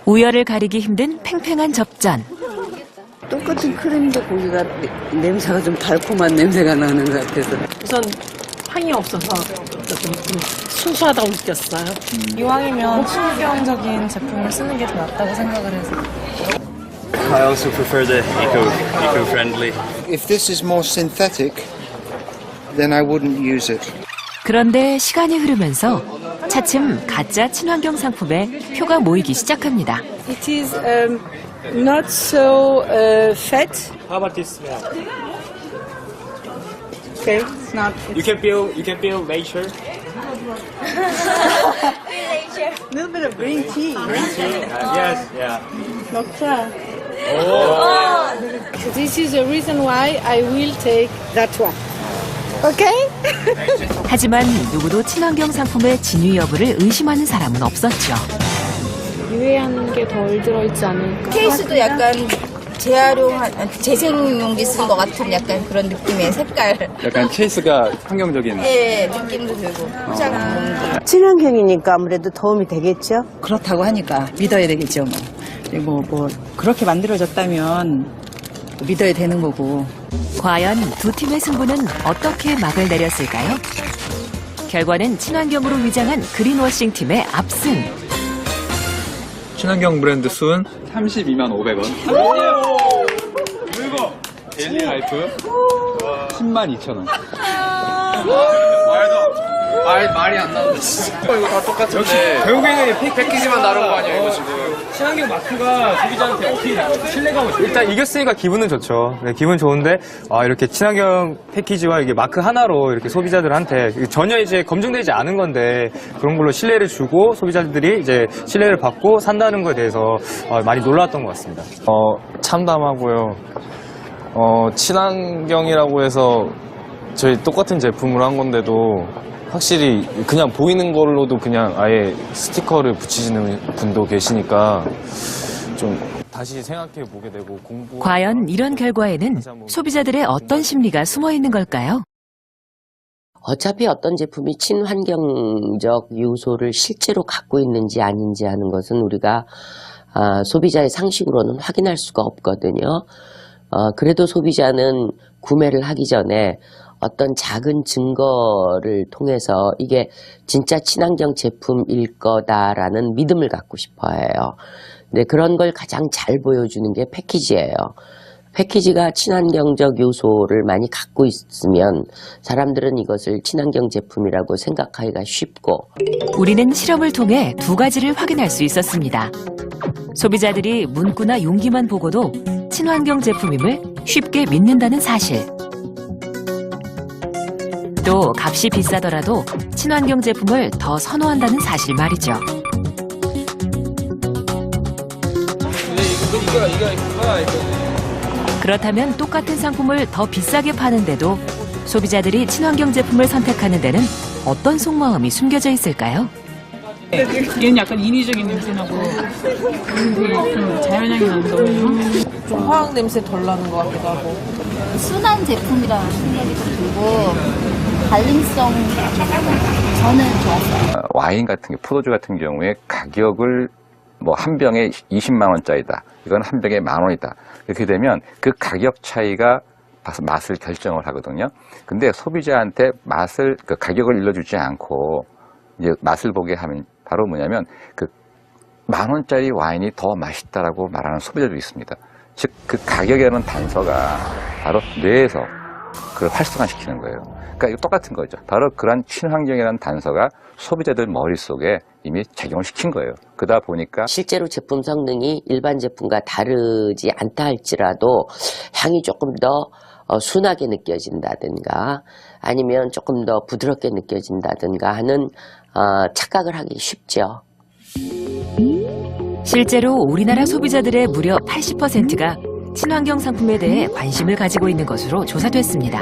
우열을 가리기 힘든 팽팽한 접전. 똑같은 크림도 고기가 냄새가 좀 달콤한 냄새가 나는 것 같아서. 우선 향이 없어서 좀 순수하다고 느꼈어요. 이왕이면 친환경적인 제품을 쓰는 게 더 낫다고 생각을 해서. I also prefer the eco-friendly. If this is more synthetic, then I wouldn't use it. 그런데 시간이 흐르면서 차츰 가짜 친환경 상품에 표가 모이기 시작합니다. It is not so fat. How about this? Yeah. Okay, it's not. You can feel nature. A little bit of green tea. Yes, yeah. Matcha. So this is the reason why I will take that one. Okay? 하지만 누구도 친환경 상품의 진위 여부를 의심하는 사람은 없었죠. 유해한 게 덜 들어있지 않을까? 케이스도 약간 재생용기 쓴 것 같은 약간 그런 느낌의 색깔. 약간 케이스가 환경적인. 예, 느낌도 들고. 포장 공기. 친환경이니까 아무래도 도움이 되겠죠? 그렇다고 하니까 믿어야 되겠죠. 뭐 그렇게 만들어졌다면 믿어야 되는 거고. 과연 두 팀의 승부는 어떻게 막을 내렸을까요? 결과는 친환경으로 위장한 그린워싱 팀의 압승. 친환경 브랜드 순 32만 500원. 그리고 데일리 라이프 10만 2천 원. 말이 안 나오네. 이거 다 똑같은데. 역시 결국에는 패키지만 다른 거 아니야 이거 지금. 친환경 마크가 소비자한테 어떻게 신뢰감을 줘? 일단 이겼으니까 기분은 좋죠. 네, 기분 좋은데 이렇게 친환경 패키지와 이게 마크 하나로 이렇게 소비자들한테 전혀 이제 검증되지 않은 건데 그런 걸로 신뢰를 주고 소비자들이 이제 신뢰를 받고 산다는 것에 대해서 많이 놀랐던 것 같습니다. 참담하고요. 친환경이라고 해서 저희 똑같은 제품을 한 건데도 확실히 그냥 보이는 걸로도 그냥 아예 스티커를 붙이시는 분도 계시니까 좀 다시 생각해 보게 되고 과연 이런 결과에는 소비자들의 어떤 심리가 숨어 있는 걸까요? 어차피 어떤 제품이 친환경적 요소를 실제로 갖고 있는지 아닌지 하는 것은 우리가 소비자의 상식으로는 확인할 수가 없거든요. 그래도 소비자는 구매를 하기 전에 어떤 작은 증거를 통해서 이게 진짜 친환경 제품일 거다라는 믿음을 갖고 싶어 해요. 근데 그런 걸 가장 잘 보여주는 게 패키지예요. 패키지가 친환경적 요소를 많이 갖고 있으면 사람들은 이것을 친환경 제품이라고 생각하기가 쉽고. 우리는 실험을 통해 두 가지를 확인할 수 있었습니다. 소비자들이 문구나 용기만 보고도 친환경 제품임을 쉽게 믿는다는 사실. 또 값이 비싸더라도 친환경 제품을 더 선호한다는 사실 말이죠. 그렇다면 똑같은 상품을 더 비싸게 파는데도 소비자들이 친환경 제품을 선택하는 데는 어떤 속마음이 숨겨져 있을까요? 얘는 약간 인위적인 냄새 나고 좀 자연향이 난다고요? 좀 화학 냄새 덜 나는 것 같기도 하고. 순한 제품이라는 생각이 들고 관림성 저는 좋았어요. 와인 같은 게 포도주 같은 경우에 가격을 뭐 한 병에 20만 원짜리다. 이건 한 병에 10,000원이다. 이렇게 되면 그 가격 차이가 맛을 결정을 하거든요. 근데 소비자한테 그 가격을 일러주지 않고 이제 맛을 보게 하면 바로 뭐냐면 그 10,000원짜리 와인이 더 맛있다라고 말하는 소비자도 있습니다. 즉 그 가격이라는 단서가 바로 뇌에서 그걸 활성화시키는 거예요. 그러니까 이거 똑같은 거죠. 바로 그런 친환경이라는 단서가 소비자들 머릿속에 이미 작용시킨 거예요. 그러다 보니까 실제로 제품 성능이 일반 제품과 다르지 않다 할지라도 향이 조금 더 순하게 느껴진다든가 아니면 조금 더 부드럽게 느껴진다든가 하는 착각을 하기 쉽죠. 실제로 우리나라 소비자들의 무려 80%가 친환경 상품에 대해 관심을 가지고 있는 것으로 조사됐습니다.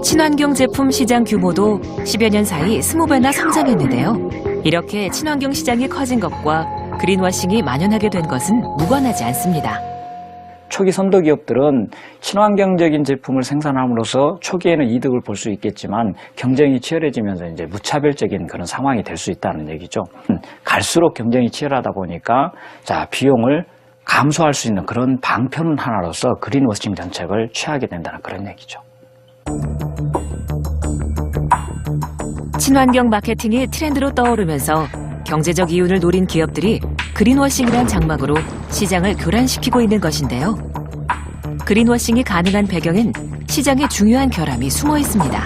친환경 제품 시장 규모도 10여 년 사이 20배나 성장했는데요. 이렇게 친환경 시장이 커진 것과 그린워싱이 만연하게 된 것은 무관하지 않습니다. 초기 선도 기업들은 친환경적인 제품을 생산함으로써 초기에는 이득을 볼 수 있겠지만 경쟁이 치열해지면서 이제 무차별적인 그런 상황이 될 수 있다는 얘기죠. 갈수록 경쟁이 치열하다 보니까 자, 비용을 감소할 수 있는 그런 방편 하나로서 그린워싱 정책을 취하게 된다는 그런 얘기죠. 친환경 마케팅이 트렌드로 떠오르면서 경제적 이윤을 노린 기업들이 그린워싱이란 장막으로 시장을 교란시키고 있는 것인데요. 그린워싱이 가능한 배경엔 시장의 중요한 결함이 숨어 있습니다.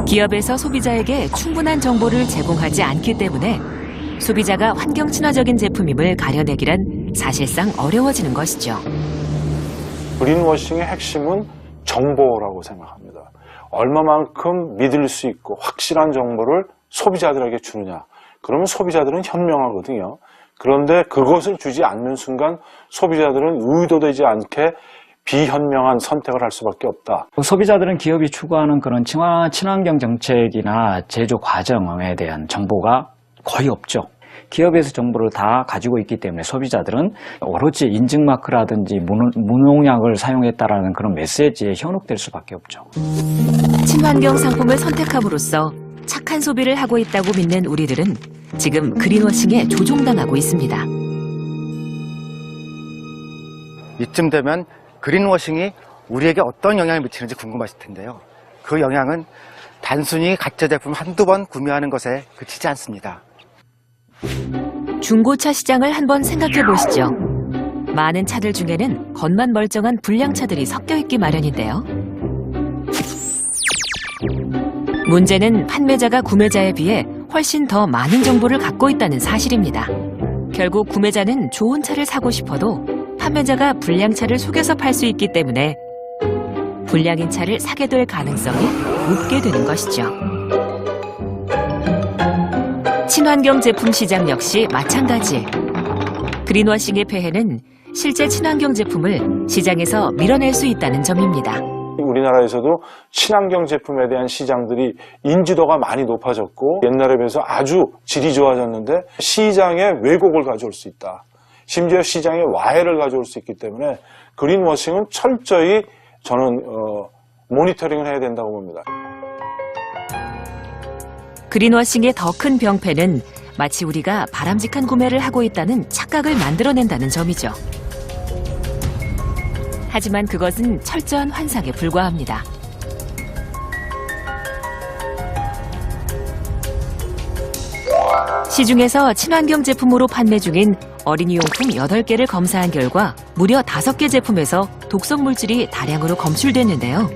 기업에서 소비자에게 충분한 정보를 제공하지 않기 때문에 소비자가 환경 친화적인 제품임을 가려내기란 사실상 어려워지는 것이죠. 그린워싱의 핵심은 정보라고 생각합니다. 얼마만큼 믿을 수 있고 확실한 정보를 소비자들에게 주느냐. 그러면 소비자들은 현명하거든요. 그런데 그것을 주지 않는 순간 소비자들은 의도되지 않게 비현명한 선택을 할 수밖에 없다. 소비자들은 기업이 추구하는 그런 친환경 정책이나 제조 과정에 대한 정보가 거의 없죠. 기업에서 정보를 다 가지고 있기 때문에 소비자들은 오로지 인증마크라든지 무농약을 사용했다라는 그런 메시지에 현혹될 수밖에 없죠. 친환경 상품을 선택함으로써 착한 소비를 하고 있다고 믿는 우리들은 지금 그린워싱에 조종당하고 있습니다. 이쯤 되면 그린워싱이 우리에게 어떤 영향을 미치는지 궁금하실 텐데요. 그 영향은 단순히 가짜 제품 한두 번 구매하는 것에 그치지 않습니다. 중고차 시장을 한번 생각해 보시죠. 많은 차들 중에는 겉만 멀쩡한 불량차들이 섞여 있기 마련인데요. 문제는 판매자가 구매자에 비해 훨씬 더 많은 정보를 갖고 있다는 사실입니다. 결국 구매자는 좋은 차를 사고 싶어도 판매자가 불량차를 속여서 팔 수 있기 때문에 불량인 차를 사게 될 가능성이 높게 되는 것이죠. 친환경 제품 시장 역시 마찬가지. 그린워싱의 폐해는 실제 친환경 제품을 시장에서 밀어낼 수 있다는 점입니다. 우리나라에서도 친환경 제품에 대한 시장들이 인지도가 많이 높아졌고 옛날에 비해서 아주 질이 좋아졌는데 시장에 왜곡을 가져올 수 있다. 심지어 시장에 와해를 가져올 수 있기 때문에 그린워싱은 철저히 저는 모니터링을 해야 된다고 봅니다. 그린워싱의 더 큰 병폐는 마치 우리가 바람직한 구매를 하고 있다는 착각을 만들어낸다는 점이죠. 하지만 그것은 철저한 환상에 불과합니다. 시중에서 친환경 제품으로 판매 중인 어린이용품 8개를 검사한 결과 무려 5개 제품에서 독성 물질이 다량으로 검출됐는데요.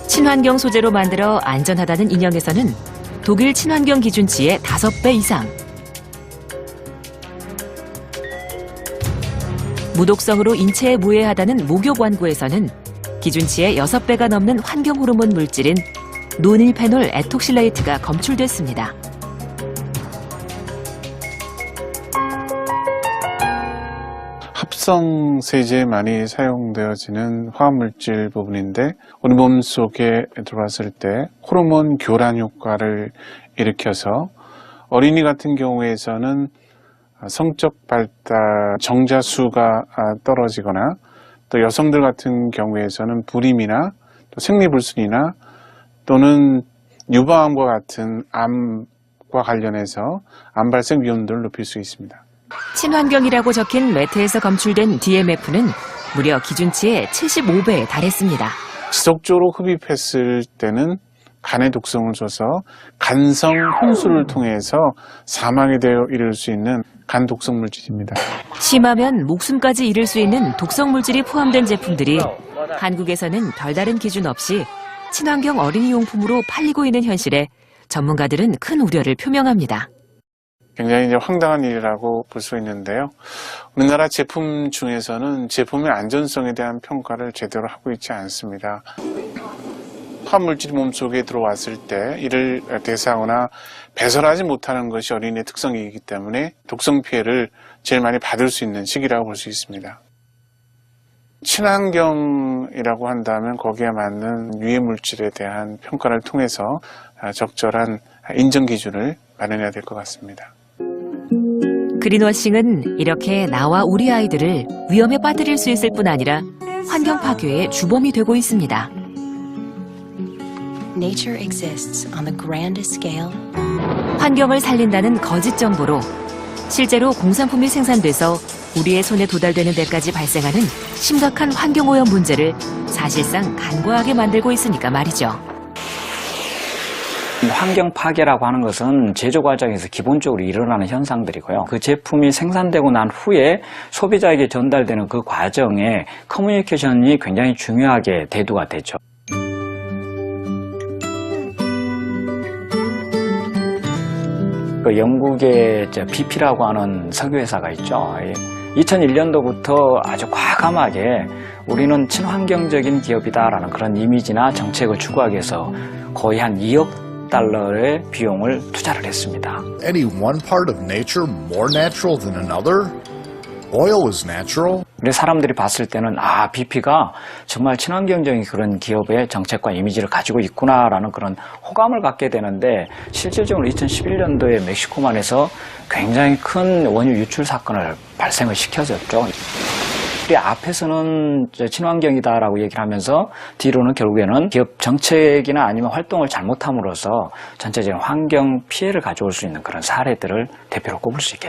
친환경 소재로 만들어 안전하다는 인형에서는 독일 친환경 기준치의 5배 이상, 무독성으로 인체에 무해하다는 목욕 완구에서는 기준치의 6배가 넘는 환경 호르몬 물질인 노닐페놀 에톡실레이트가 검출됐습니다. 합성 세제에 많이 사용되어지는 화학물질 부분인데 우리 몸속에 들어왔을 때 호르몬 교란 효과를 일으켜서 어린이 같은 경우에서는 성적 발달, 정자수가 떨어지거나 또 여성들 같은 경우에서는 불임이나 또 생리불순이나 또는 유방암과 같은 암과 관련해서 암 발생 위험도를 높일 수 있습니다. 친환경이라고 적힌 매트에서 검출된 DMF는 무려 기준치의 75배에 달했습니다. 지속적으로 흡입했을 때는 간에 독성을 줘서 간성 혼수를 통해서 사망에 대해 이를 수 있는 간 독성 물질입니다. 심하면 목숨까지 잃을 수 있는 독성 물질이 포함된 제품들이 한국에서는 별다른 기준 없이 친환경 어린이용품으로 팔리고 있는 현실에 전문가들은 큰 우려를 표명합니다. 굉장히 이제 황당한 일이라고 볼 수 있는데요. 우리나라 제품 중에서는 제품의 안전성에 대한 평가를 제대로 하고 있지 않습니다. 화합물질이 몸속에 들어왔을 때 이를 대사하거나 배설하지 못하는 것이 어린이의 특성이기 때문에 독성 피해를 제일 많이 받을 수 있는 시기라고 볼 수 있습니다. 친환경이라고 한다면 거기에 맞는 유해물질에 대한 평가를 통해서 적절한 인정 기준을 마련해야 될 것 같습니다. 그린워싱은 이렇게 나와 우리 아이들을 위험에 빠뜨릴 수 있을 뿐 아니라 환경 파괴의 주범이 되고 있습니다. Nature exists on the grandest scale. 환경을 살린다는 거짓 정보로 실제로 공산품이 생산돼서 우리의 손에 도달되는 데까지 발생하는 심각한 환경오염 문제를 사실상 간과하게 만들고 있으니까 말이죠. 환경 파괴라고 하는 것은 제조 과정에서 기본적으로 일어나는 현상들이고요. 그 제품이 생산되고 난 후에 소비자에게 전달되는 그 과정에 커뮤니케이션이 굉장히 중요하게 대두가 되죠. 그 영국의 BP라고 하는 석유회사가 있죠. 2001년도부터 아주 과감하게 우리는 친환경적인 기업이다라는 그런 이미지나 정책을 추구하기 위해서 거의 한 2억 달러의 비용을 투자를 했습니다. Any one part of nature more natural than another? Oil is natural. 우리 사람들이 봤을 때는 BP가 정말 친환경적인 그런 기업의 정책과 이미지를 가지고 있구나라는 그런 호감을 갖게 되는데 실질적으로 2011년도에 멕시코만에서 굉장히 큰 원유 유출 사건을 발생을 시켜줬죠. 우리 앞에서는 친환경이다라고 얘기를 하면서 뒤로는 결국에는 기업 정책이나 아니면 활동을 잘못함으로써 전체적인 환경 피해를 가져올 수 있는 그런 사례들을 대표로 꼽을 수 있겠습니다.